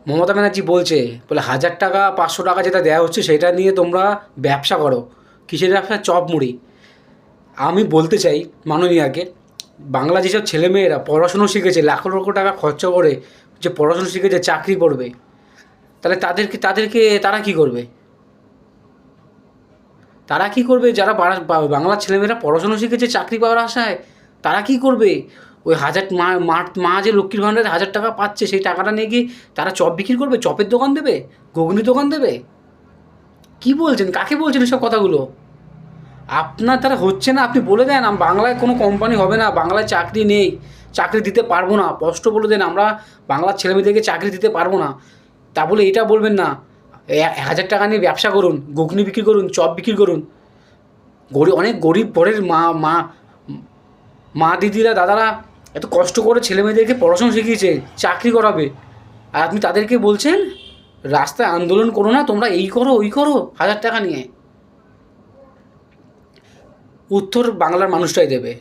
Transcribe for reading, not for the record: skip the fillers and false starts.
মমতা ব্যানার্জি বলছে, বলে 1,000 টাকা 500 টাকা যেটা দেওয়া হচ্ছে সেটা নিয়ে তোমরা ব্যবসা করো। কিসের ব্যবসা? চপ মুড়ি। আমি বলতে চাই মাননীয়াকে, বাংলা যেসব ছেলেমেয়েরা পড়াশুনো শিখেছে লাখ লক্ষ টাকা খরচা করে, যে পড়াশুনো শিখেছে চাকরি করবে, তাহলে তাদেরকে তারা কি করবে? তারা কি করবে? যারা বাংলার ছেলেমেয়েরা পড়াশুনো শিখেছে চাকরি পাওয়ার আশায়, তারা কি করবে? ওই হাজার মা যে লক্ষ্মীর ভাণ্ডারে 1,000 টাকা পাচ্ছে, সেই টাকাটা নিয়ে কি তারা চপ বিক্রি করবে? চপের দোকান দেবে? ঘুগনির দোকান দেবে? কি বলছেন? কাকে বলছেন এসব কথাগুলো? আপনার দ্বারা হচ্ছে না, আপনি বলে দেন বাংলায় কোনো কোম্পানি হবে না, বাংলায় চাকরি নেই, চাকরি দিতে পারবো না, স্পষ্ট বলে দেন আমরা বাংলার ছেলেমেয়েদেরকে চাকরি দিতে পারবো না। তা বলে এটা বলবেন না 1,000 টাকা নিয়ে ব্যবসা করুন, ঘুগনি বিক্রি করুন, চপ বিক্রি করুন। অনেক গরিব ঘরের মা মা মা দিদিরা দাদারা এত কষ্ট করে ছেলেমেয়েদেরকে পড়াশোনা শিখিয়েছে, চাকরি করাবে, আর আপনি তাদেরকে বলছেন রাস্তায় আন্দোলন করো না, তোমরা এই করো ওই করো 1,000 টাকা নিয়ে। উত্তর বাংলার মানুষটাই দেবে।